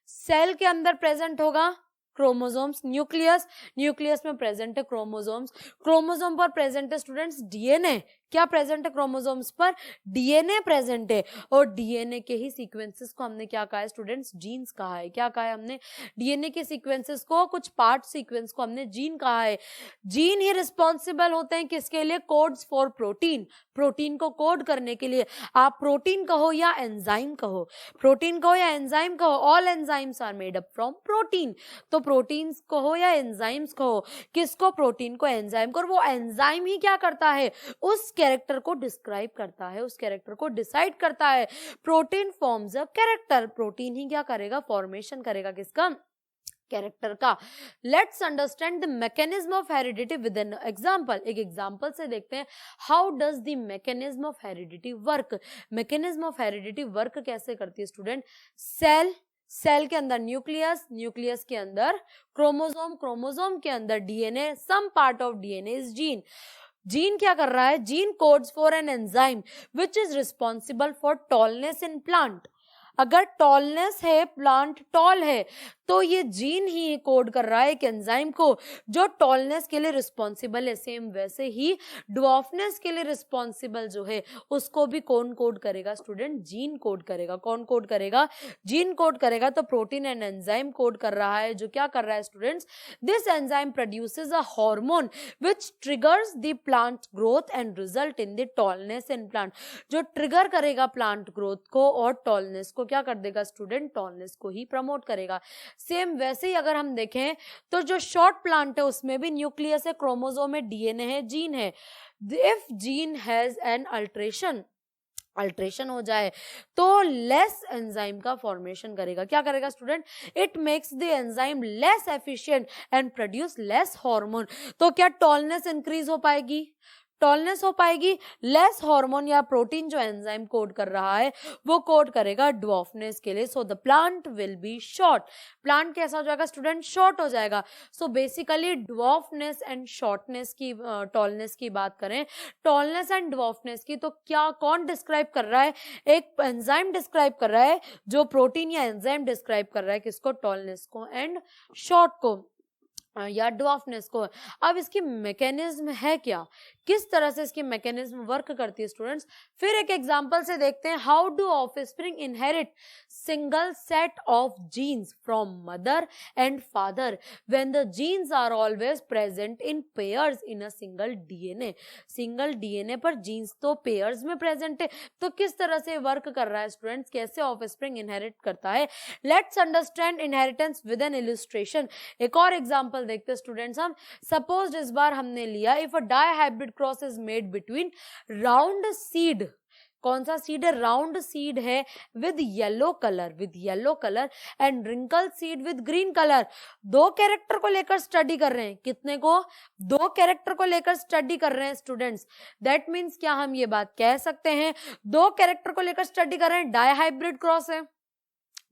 सेल के अंदर प्रेजेंट होगा क्रोमोसोम्स, न्यूक्लियस में प्रेजेंट है क्रोमोसोम्स, क्रोमोसोम पर प्रेजेंट है स्टूडेंट्स डीएनए। क्या प्रेजेंट है क्रोमोसोम्स पर? डीएनए प्रेजेंट है। और डीएनए के ही सीक्वेंसेस को हमने क्या कहा है स्टूडेंट्स? जीन्स कहा है। क्या कहा है हमने? डीएनए के सीक्वेंसेस को, कुछ पार्ट सीक्वेंस को हमने जीन कहा है। जीन ही रिस्पॉन्सिबल होते हैं किसके लिए? कोड्स फॉर प्रोटीन, प्रोटीन को कोड करने के लिए। आप प्रोटीन कहो या एंजाइम कहो, प्रोटीन कहो या एंजाइम कहो, all enzymes are made up from protein. तो प्रोटीन्स कहो या एंजाइम्स कहो, किसको? प्रोटीन को, एंजाइम को। और वो एंजाइम ही क्या करता है? उस कैरेक्टर को डिस्क्राइब करता है, उस कैरेक्टर को डिसाइड करता है। Protein forms a character, protein ही क्या करेगा? फॉर्मेशन करेगा किसका? कैरेक्टर का। Let's understand the mechanism of heredity with an example. एक एग्जांपल से देखते हैं how does the mechanism of heredity work. Mechanism of heredity work कैसे करती है स्टूडेंट? सेल के अंदर न्यूक्लियस के अंदर क्रोमोसोम के अंदर DNA, some part of DNA is gene. Gene क्या कर रहा है? Gene codes for an enzyme which is responsible for tallness in plant. अगर टॉलनेस है, प्लांट टॉल है, तो ये जीन ही कोड कर रहा है एक एंजाइम को जो टॉलनेस के लिए रिस्पॉन्सिबल है। सेम वैसे ही ड्वार्फनेस के लिए रिस्पॉन्सिबल जो है उसको भी कौन कोड करेगा स्टूडेंट? जीन कोड करेगा। कौन कोड करेगा? जीन कोड करेगा। तो प्रोटीन एंड एंजाइम कोड कर रहा है, जो क्या कर रहा है students? This enzyme produces a hormone which triggers the plant growth and result in the tallness in plant. जो ट्रिगर करेगा प्लांट ग्रोथ को और टॉलनेस को, क्या कर देगा स्टूडेंट? टॉलनेस को ही प्रमोट करेगा। सेम वैसे ही अगर हम देखें तो जो शॉर्ट प्लांट है उसमें भी न्यूक्लियस है, क्रोमोसोम है, डीएनए है, जीन है। If gene has an alteration हो जाए तो लेस एंजाइम का फॉर्मेशन करेगा। क्या करेगा student? It makes the enzyme less efficient and produce less hormone. तो क्या टॉलनेस इंक्रीज हो पाएगी? टॉलनेस हो पाएगी, लेस हार्मोन या प्रोटीन जो एंजाइम कोड कर रहा है वो कोड करेगा ड्वार्फनेस के लिए। So the plant will be short. Plant कैसा हो जाएगा स्टूडेंट? शॉर्ट हो जाएगा। So basically dwarfness and shortness की टॉलनेस की बात करें, टॉलनेस एंड ड्वार्फनेस की, तो क्या कौन डिस्क्राइब कर रहा है? एक एंजाइम डिस्क्राइब कर रहा है, जो प्रोटीन या एंजाइम डिस्क्राइब कर रहा है किसको? टॉलनेस को एंड शॉर्ट को या ड्वार्फनेस को। अब इसकी मैकेनिज्म है क्या, किस तरह से इसकी मैकेनिज्म वर्क करती है स्टूडेंट्स? फिर एक एग्जांपल से देखते हैं। How do offspring inherit single set of genes from mother and father when the genes are always present in pairs in a single DNA? Single DNA पर जीन्स तो पेयर्स में प्रेजेंट है, तो किस तरह से वर्क कर रहा है स्टूडेंट्स? कैसे ऑफस्प्रिंग इनहेरिट करता है? Let's understand inheritance with N illustration. एक और एग्जांपल देखते हैं स्टूडेंट्स हम। सपोज इस बार हमने लिया, if a dihybrid cross is made between round seed, कौन सा सीड है? राउंड सीड है with yellow colour and wrinkle seed with green colour. दो कैरेक्टर को लेकर स्टडी कर रहे हैं। कितने को? दो कैरेक्टर को लेकर स्टडी कर रहे हैं स्टूडेंट्स। दैट मीन्स क्या हम ये बात कह सकते हैं, दो कैरेक्टर को लेकर स्टडी कर रहे हैं, डाई हाइब्रिड क्रॉस है।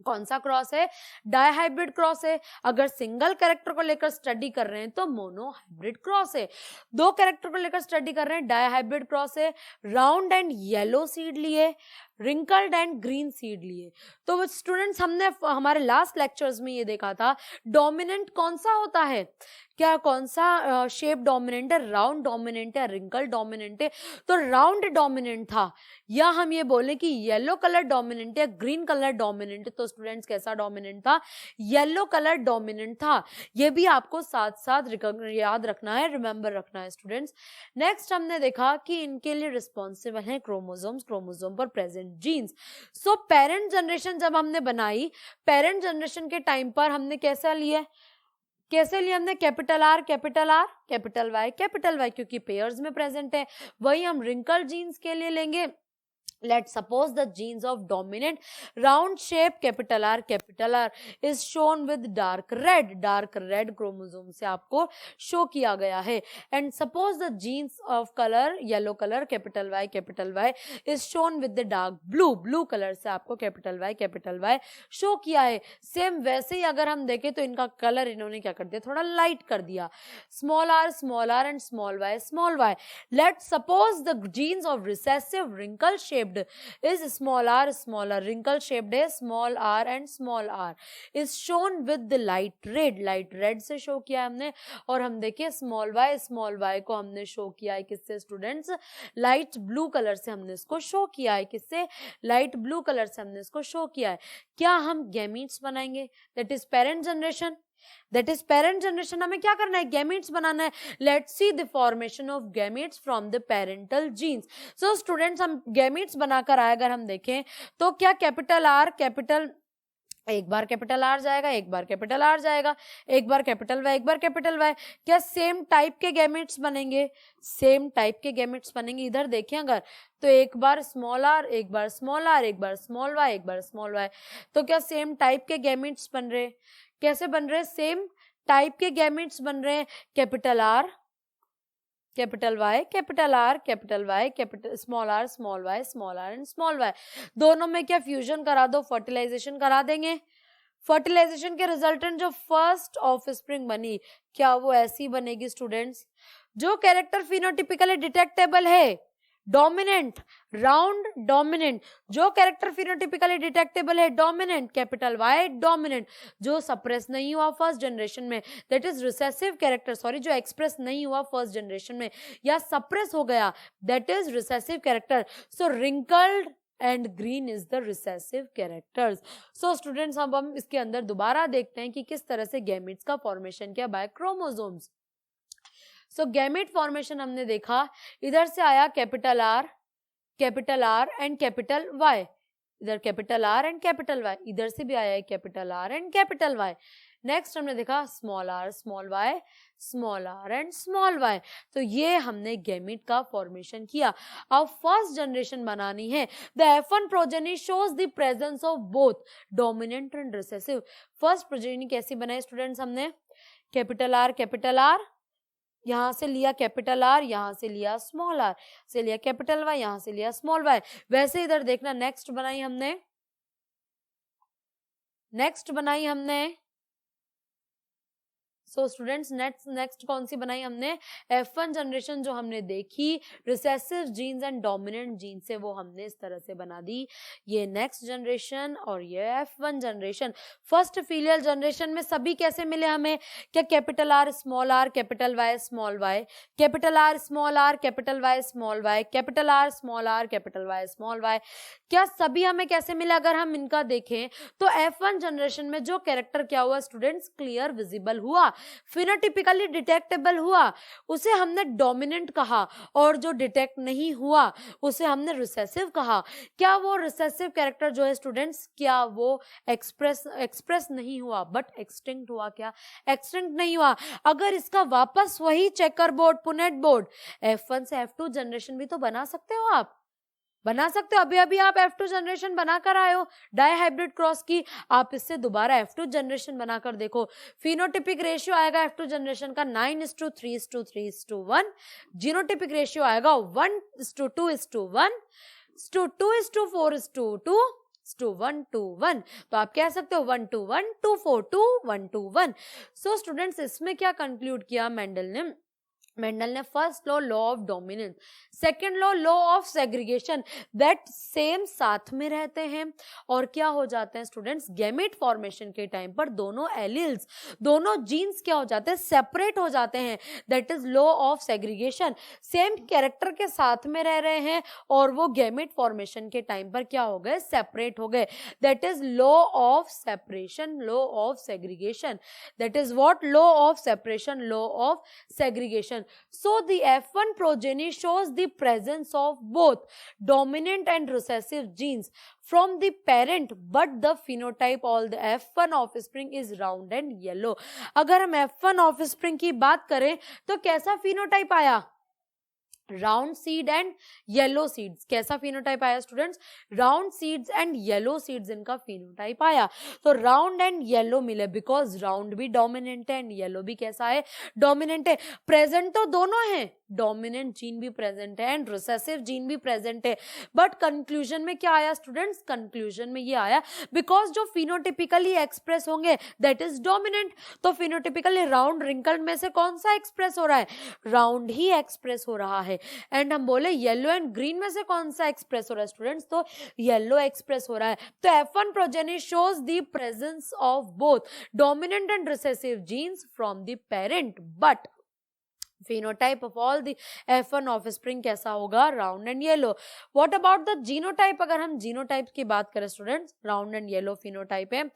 कौन सा क्रॉस है? डाई हाइब्रिड क्रॉस है। अगर सिंगल कैरेक्टर को लेकर स्टडी कर रहे हैं तो मोनो हाइब्रिड क्रॉस है। दो कैरेक्टर को लेकर स्टडी कर रहे हैं, डाई हाइब्रिड क्रॉस है। राउंड एंड येलो सीड लिए, रिंकल्ड एंड ग्रीन सीड लिए। तो स्टूडेंट्स हमने हमारे लास्ट लेक्चर्स में ये देखा था, डोमिनेंट कौन सा होता है, क्या कौन सा शेप डोमिनेंट है? राउंड डोमिनेंट है, रिंकल डोमिनेंट है। तो राउंड डोमिनेंट था, या हम ये बोले कि येलो कलर डोमिनेंट है, ग्रीन कलर डोमिनेंट है। तो स्टूडेंट्स कैसा डोमिनेंट था? येलो कलर डोमिनेंट था। ये भी आपको साथ साथ याद रखना है, रिमेंबर रखना है स्टूडेंट्स। नेक्स्ट हमने देखा कि इनके लिए रिस्पॉन्सिबल है क्रोमोसोम्स, क्रोमोसोम पर present genes. So parent generation जब हमने बनाई, पेरेंट जनरेशन के टाइम पर हमने कैसा लिया? हमने कैपिटल आर, कैपिटल वाई, क्योंकि पेयर्स में प्रेजेंट है। वही हम रिंकल जीन्स के लिए लेंगे। Let's suppose the genes of dominant round shape capital R is shown with dark red chromosome से आपको शो किया गया है। And suppose the genes of color yellow color capital Y is shown with the dark blue color से आपको capital Y शो किया है। सेम वैसे ही अगर हम देखें तो इनका कलर इन्होंने क्या कर दिया? थोड़ा लाइट कर दिया। small r and small y। Let's suppose the genes of recessive wrinkle shaped is small r wrinkle shaped है, small r and small r is shown with the light red से शो किया हमने। और हम देखिए small y को हमने शो किया है किससे स्टूडेंट्स? लाइट ब्लू कलर से हमने इसको शो किया है। किससे? लाइट ब्लू कलर से हमने इसको शो किया है। क्या हम गैमीट्स बनाएंगे? That is parent generation. हमें क्या करना है? गैमीट्स बनाना है। Let's see the formation of gametes from the parental genes. So students हम गैमीट्स बनाकर आए, अगर हम देखें तो क्या कैपिटल आर एक बार कैपिटल आर जाएगा, एक बार कैपिटल आर जाएगा, एक बार कैपिटल वाई। क्या सेम टाइप के गैमेट्स बनेंगे? सेम टाइप के गैमेट्स बनेंगे। इधर देखें अगर तो एक बार स्मॉल आर, एक बार स्मॉल आर, एक बार स्मॉल वाई, एक बार स्मॉल वाई। तो क्या सेम टाइप के गैमेट्स बन रहे? कैसे बन रहे? सेम टाइप के गैमेट्स बन रहे हैं। Capital R, capital Y, capital R, capital Y, capital small R and small Y. दोनों में क्या फ्यूजन करा दो, फर्टिलाइजेशन करा देंगे। फर्टिलाइजेशन के रिजल्टेंट जो फर्स्ट ऑफस्प्रिंग बनी, क्या वो ऐसी बनेगी स्टूडेंट्स? जो कैरेक्टर फिनोटिपिकली डिटेक्टेबल है, डोमिनेंट, राउंड डोमिनेंट। जो कैरेक्टर फिनोटिपिकली डिटेक्टेबल है, डोमिनेंट, कैपिटल वाई डोमिनेंट। जो सप्रेस नहीं हुआ फर्स्ट जनरेशन में, दैट इज रिसेसिव कैरेक्टर, जो एक्सप्रेस नहीं हुआ फर्स्ट जनरेशन में या सप्रेस हो गया, that is recessive character. So wrinkled and green is the recessive characters. So students अब हम इसके अंदर दोबारा देखते हैं कि किस तरह से गैमेट्स का फॉर्मेशन किया by chromosomes. So gamete formation हमने देखा, इधर से आया capital R and capital Y, इधर capital R and capital Y, इधर से भी आया है capital R and capital Y. Next हमने देखा small R and small Y. तो ये हमने गैमेट का फॉर्मेशन किया। अब फर्स्ट जनरेशन बनानी है। The F1 progeny shows the presence of both dominant and recessive. First progeny कैसी बनाई स्टूडेंट्स? हमने कैपिटल आर यहाँ से लिया कैपिटल आर, यहाँ से लिया स्मॉल आर, से लिया कैपिटल वाई, यहाँ से लिया स्मॉल वाई। वैसे इधर देखना नेक्स्ट बनाई हमने सो स्टूडेंट्स नेक्स्ट कौन सी बनाई हमने, F1 जनरेशन जो हमने देखी recessive genes and dominant genes से, वो हमने इस तरह से बना दी। ये नेक्स्ट जनरेशन और ये F1 generation. First filial generation में सभी कैसे मिले हमें, क्या capital R small R capital Y small Y, capital R small R capital Y small Y, capital R small R capital Y small Y, क्या सभी हमें कैसे मिले। अगर हम इनका देखें तो F1 जनरेशन में जो कैरेक्टर क्या हुआ स्टूडेंट्स, क्लियर विजिबल हुआ, फिनोटिपिकली डिटेक्टेबल हुआ, उसे हमने डोमिनेंट कहा, और जो डिटेक्ट नहीं हुआ उसे हमने रिसेसिव कहा। क्या वो रिसेसिव कैरेक्टर जो है स्टूडेंट्स, क्या वो एक्सप्रेस नहीं हुआ बट एक्सटिंक्ट हुआ, क्या एक्सटिंक्ट नहीं हुआ। अगर इसका वापस वही checker board Punnett board F1 से F2 जनरेशन भी तो बना सकते हो, आप बना सकते हो। अभी अभी आप F2 जनरेशन बनाकर आए हो डाई हाइब्रिड क्रॉस की, आप इससे दोबारा F2 जनरेशन बनाकर देखो। फिनोटिपिक रेशियो आएगा F2 जनरेशन का 9:3:3:1, जीनोटिपिक रेशियो आएगा 1:2:1, 2:4:2:1:1, तो आप कह सकते हो 1:1, 2:4:2:1:1। सो स्टूडेंट्स इसमें क्या कंक्लूड किया मेंडल ने first law of dominance, second law of segregation, that same साथ में रहते हैं और क्या हो जाते हैं स्टूडेंट्स, गैमेट फॉर्मेशन के टाइम पर दोनों एलील्स, दोनों जीन्स क्या हो जाते हैं, सेपरेट हो जाते हैं, that is law of segregation. Same character के साथ में रह रहे हैं और वो गैमेट फॉर्मेशन के टाइम पर क्या हो गए, सेपरेट हो गए, that is law of separation, law of segregation, that is what, law of separation, law of segregation. So the F1 progeny shows the presence of both dominant and recessive genes from the parent, but the phenotype of the F1 offspring is round and yellow. अगर हम F1 offspring की बात करें तो कैसा phenotype आया, round seed and yellow seeds. कैसा फिनोटाइप आया students, round seeds and yellow seeds इनका फिनोटाइप आया। तो राउंड एंड येलो मिले बिकॉज राउंड भी डोमिनेंट है एंड येलो भी कैसा है, डोमिनेंट है। प्रेजेंट तो दोनों है, डोमिनेंट जीन भी प्रेजेंट है एंड रिसेसिव जीन भी प्रेजेंट है, बट कंक्लूजन में क्या आया स्टूडेंट्स, कंक्लूजन में ये आया बिकॉज जो फिनोटिपिकली एक्सप्रेस होंगे दैट इज डोमिनेंट। तो फिनोटिपिकली राउंड रिंकल्ड में से कौन सा एक्सप्रेस हो रहा है, राउंड ही एक्सप्रेस हो रहा है। एंड हम बोले येलो एंड ग्रीन में से कौन सा एक्सप्रेस हो रहा है स्टूडेंट्स, तो येलो एक्सप्रेस हो रहा है। तो F1 progeny shows the presence of both dominant and recessive genes from the parent, but phenotype of all the F1 offspring कैसा होगा, round and yellow. What about the genotype, अगर हम जीनोटाइप की बात करें students, round and yellow phenotype है।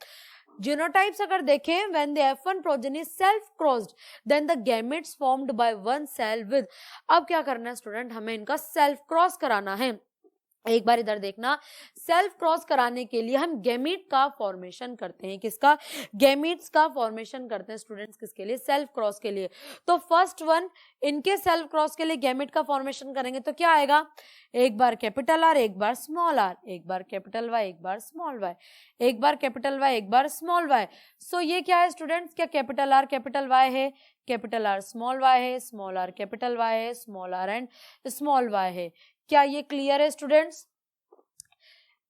जीनोटाइप्स अगर देखें, when the F1 progeny self crossed then the gametes formed by one cell with, अब क्या करना है स्टूडेंट, हमें इनका सेल्फ क्रॉस कराना है। एक बार इधर देखना, सेल्फ क्रॉस कराने के लिए हम गैमीट का फॉर्मेशन करते हैं, किसका, गैमीट्स का फॉर्मेशन करते हैं स्टूडेंट्स, किसके लिए, सेल्फ क्रॉस के लिए। तो फर्स्ट वन, इनके सेल्फ क्रॉस के लिए गैमीट का फॉर्मेशन करेंगे तो क्या आएगा, एक बार कैपिटल आर, एक बार स्मॉल आर, एक बार कैपिटल वाई, एक बार स्मॉल वाई, एक बार कैपिटल वाई, एक बार स्मॉल वाई। सो ये क्या है स्टूडेंट्स, क्या कैपिटल आर कैपिटल वाई है, कैपिटल आर स्मॉल वाई है, स्मॉल आर कैपिटल वाई है, small R and small Y है। क्या ये क्लियर है स्टूडेंट्स,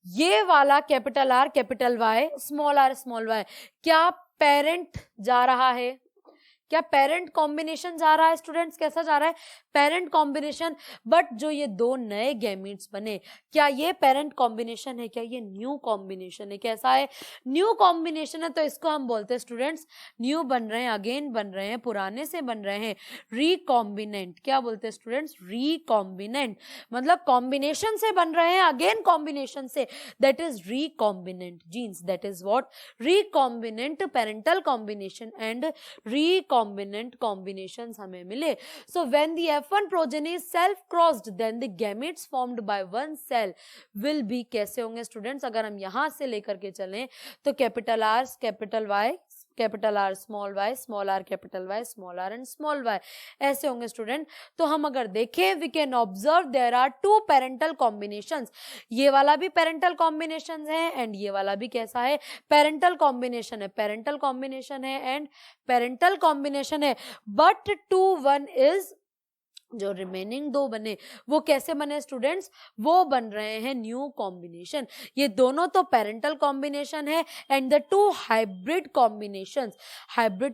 ये वाला capital R capital Y small R small Y, क्या पेरेंट जा रहा है, क्या पेरेंट कॉम्बिनेशन जा रहा है स्टूडेंट्स, कैसा जा रहा है, पेरेंट कॉम्बिनेशन। बट जो ये दो नए गैमीट्स बने, क्या ये पेरेंट कॉम्बिनेशन है, क्या ये न्यू कॉम्बिनेशन है, कैसा है, न्यू कॉम्बिनेशन है। तो इसको हम बोलते हैं स्टूडेंट्स, न्यू बन रहे हैं, अगेन बन रहे हैं, पुराने से बन रहे हैं, रिकॉम्बिनेंट। क्या बोलते हैं स्टूडेंट्स, रिकॉम्बिनेंट, मतलब कॉम्बिनेशन से बन रहे हैं, अगेन कॉम्बिनेशन से, that is recombinant genes, that is what, recombinant parental combination and recombinant combinations हमें मिले। So when the F1 progeny is self crossed then the gametes formed by one cell will be, कैसे होंगे स्टूडेंट्स, अगर हम यहां से लेकर के चलें तो capital R capital Y capital R small R capital Y small R and small Y, ऐसे होंगे स्टूडेंट। तो हम अगर देखें we can observe there are two parental combinations, ये वाला भी पेरेंटल कॉम्बिनेशन है एंड ये वाला भी कैसा है, पेरेंटल कॉम्बिनेशन है, पेरेंटल कॉम्बिनेशन है एंड पेरेंटल कॉम्बिनेशन है, बट 2 1 इज, जो रिमेनिंग दो बने वो कैसे बने स्टूडेंट्स, वो बन रहे हैं न्यू कॉम्बिनेशन। ये दोनों तो पेरेंटल कॉम्बिनेशन है and the two hybrid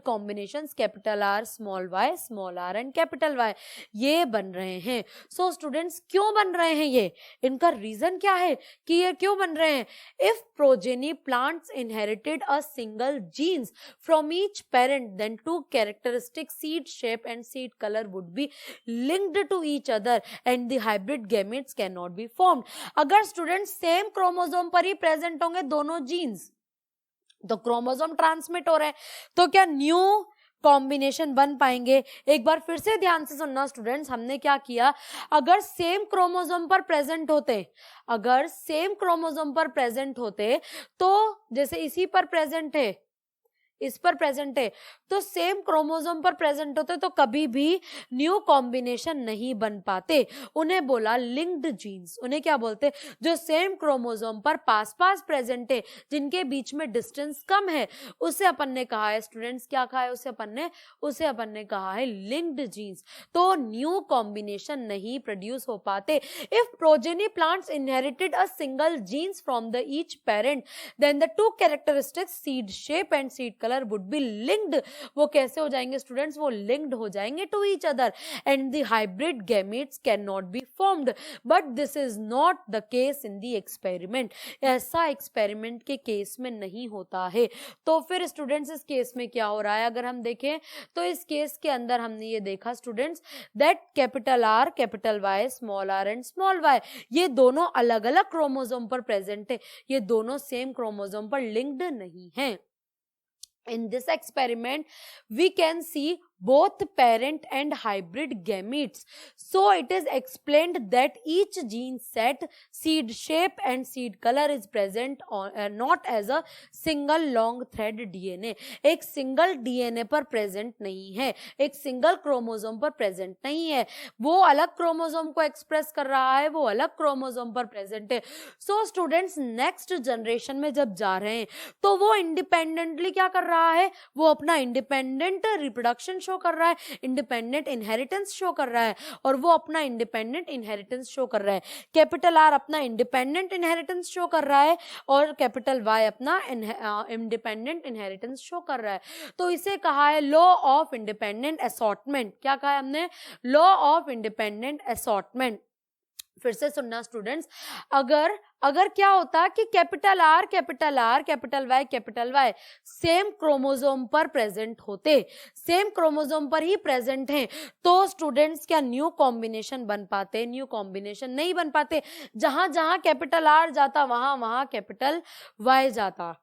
combinations capital R small R and capital Y, ये बन रहे हैं। सो स्टूडेंट्स क्यों बन रहे हैं ये, इनका रीजन क्या है कि ये क्यों बन रहे हैं। If progeny plants inherited a single genes from each parent then two characteristic seed shape and seed colour would be linked to each other and the hybrid gametes cannot be formed। अगर स्टूडेंट्स सेम क्रोमोसोम पर ही प्रेजेंट होंगे दोनों जीन्स, तो क्रोमोसोम ट्रांसमिट हो रहे हैं, तो क्या न्यू कॉम्बिनेशन बन पाएंगे। एक बार फिर से ध्यान से सुनना स्टूडेंट्स, हमने क्या किया, अगर सेम क्रोमोसोम पर प्रेजेंट होते, अगर सेम क्रोमोसोम पर प्रेजेंट होते, तो जैसे इसी पर प्रेजेंट है, इस पर प्रेजेंट है, तो सेम क्रोमोसोम पर प्रेजेंट होते तो कभी भी न्यू कॉम्बिनेशन नहीं बन पाते, उन्हें बोला लिंक्ड जीन्स। उन्हें क्या बोलते, जो सेम क्रोमोसोम पर पास पास प्रेजेंट है, जिनके बीच में डिस्टेंस कम है, उसे अपन ने कहा है स्टूडेंट्स, क्या कहा है उसे अपन ने कहा है लिंक्ड जीन्स। तो न्यू कॉम्बिनेशन नहीं प्रोड्यूस हो पाते। If progeny plants inherited a single genes from the each parent then the two characteristics seed shape and seed colour would be linked, वो कैसे हो जाएंगे स्टूडेंट्स, वो linked हो जाएंगे to each other and the hybrid gametes cannot be formed, but this is not the case in the experiment। ऐसा एक्सपेरिमेंट के केस में नहीं होता है। तो फिर स्टूडेंट्स इस केस में क्या हो रहा है, अगर हम देखें तो इस केस के अंदर हमने ये देखा students that capital R capital Y small R and small Y, ये दोनों अलग अलग क्रोमोसोम पर प्रेजेंट है, ये दोनों सेम क्रोमोसोम पर लिंक्ड नहीं है। In this experiment, we can see both parent and hybrid gametes. So it is explained that each gene set, seed shape and seed color is present on not as a single long thread DNA। एक सिंगल DNA पर प्रेजेंट नहीं है, एक सिंगल क्रोमोसोम पर प्रेजेंट नहीं है, वो अलग क्रोमोसोम को एक्सप्रेस कर रहा है, वो अलग क्रोमोसोम पर प्रेजेंट है। सो स्टूडेंट्स नेक्स्ट जनरेशन में जब जा रहे हैं तो वो इंडिपेंडेंटली क्या कर रहा है, वो अपना इंडिपेंडेंट रिप्रोडक्शन शो कर रहा है, इंडिपेंडेंट इनहेरिटेंस शो कर रहा है, और वो अपना इंडिपेंडेंट इनहेरिटेंस शो कर रहा है। कैपिटल आर अपना इंडिपेंडेंट इनहेरिटेंस शो कर रहा है और कैपिटल वाई अपना इंडिपेंडेंट इनहेरिटेंस शो कर रहा है। तो इसे कहा है लॉ ऑफ इंडिपेंडेंट असॉर्टमेंट। क्या कहा है हमने, लॉ ऑफ इंडिपेंडेंट असॉर्टमेंट। फिर से सुनना स्टूडेंट्स, अगर क्या होता कि capital R capital Y same chromosome पर प्रेजेंट होते, सेम क्रोमोसोम पर ही प्रेजेंट हैं, तो स्टूडेंट्स क्या न्यू कॉम्बिनेशन बन पाते, न्यू कॉम्बिनेशन नहीं बन पाते। जहां जहां कैपिटल आर जाता वहां वहां कैपिटल वाई जाता,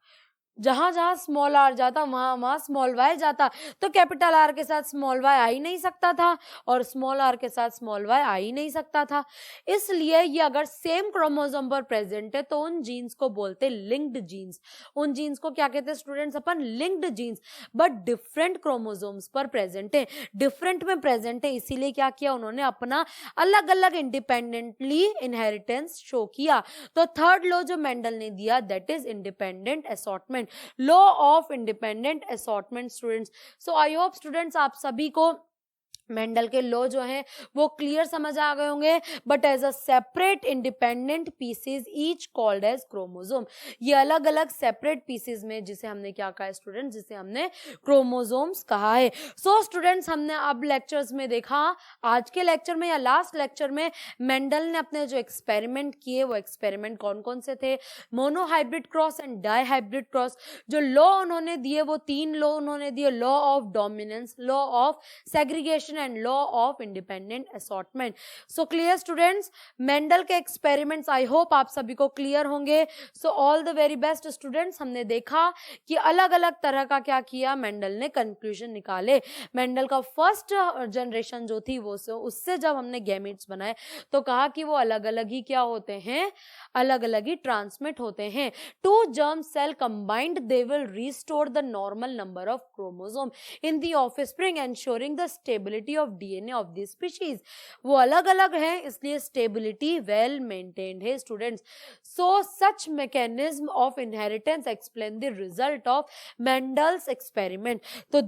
जहां जहां स्मॉल आर जाता वहां वहां स्मॉल वाई जाता, तो कैपिटल आर के साथ स्मॉल वाई आ ही नहीं सकता था और स्मॉल आर के साथ स्मॉल वाई आ ही नहीं सकता था। इसलिए ये अगर सेम क्रोमोसोम पर प्रेजेंट है तो उन जीन्स को बोलते लिंक्ड जीन्स। उन जीन्स को क्या कहते हैं students upon, linked genes, but different chromosomes पर प्रेजेंट है, डिफरेंट में प्रेजेंट है। इसीलिए क्या किया उन्होंने, अपना अलग अलग इंडिपेंडेंटली इनहेरिटेंस शो किया। तो थर्ड लॉ जो मेंडल ने दिया that is independent assortment, law of independent assortment students. So I hope students आप सभी को मेंडल के लॉ जो है वो क्लियर समझ आ गए होंगे। But as a separate independent pieces each called as chromosome, ये अलग अलग सेपरेट पीसेज में, जिसे हमने क्या कहा है स्टूडेंट, जिसे हमने क्रोमोसोम्स कहा है। सो स्टूडेंट्स हमने अब लेक्चर्स में देखा, आज के लेक्चर में या लास्ट लेक्चर में मेंडल ने अपने जो एक्सपेरिमेंट किए वो एक्सपेरिमेंट कौन कौन से थे, monohybrid cross and dihybrid cross. जो लॉ उन्होंने दिए वो 3 लॉ उन्होंने दिए, law of dominance, law of segregation distribution and law of independent assortment. So clear students, Mendel के एक्सपेरिमेंट्स आई होप आप सभी को क्लियर होंगे। So all the very best students. हमने देखा कि अलग अलग तरह का क्या किया, मेंडल ने कंक्लूजन निकाले। मेंडल का फर्स्ट जनरेशन जो थी वो उससे जब हमने गैमेट्स बनाए तो कहा कि वो अलग अलग ही क्या होते हैं, अलग अलग ही ट्रांसमिट होते हैं। To germ cell combined they will restore the normal number of chromosome in the offspring ensuring the stability of DNA of the species. वो अलग अलग है इसलिए स्टेबिलिटी वेल मेंटेन्ड है students. So such mechanism of inheritance explain the result of Mendel's experiment. तो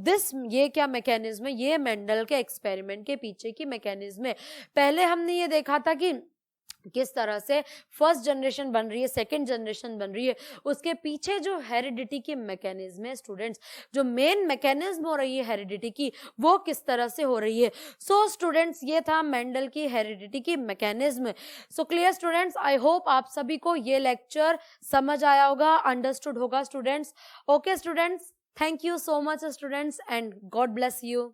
ये क्या मैकेनिज्म है, ये मेंडल के एक्सपेरिमेंट के पीछे की मैकेनिज्म है। पहले हमने ये देखा था कि किस तरह से फर्स्ट जनरेशन बन रही है, सेकंड जनरेशन बन रही है, उसके पीछे जो हेरिडिटी की मैकेनिज्म है स्टूडेंट्स, जो मेन मैकेनिज्म हो रही है हेरिडिटी की, वो किस तरह से हो रही है। सो स्टूडेंट्स, ये था मेंडल की हेरिडिटी की mechanism. So clear students, I hope आप सभी को ये लेक्चर समझ आया होगा, अंडरस्टूड होगा students. Okay students, thank you so much students and God bless you.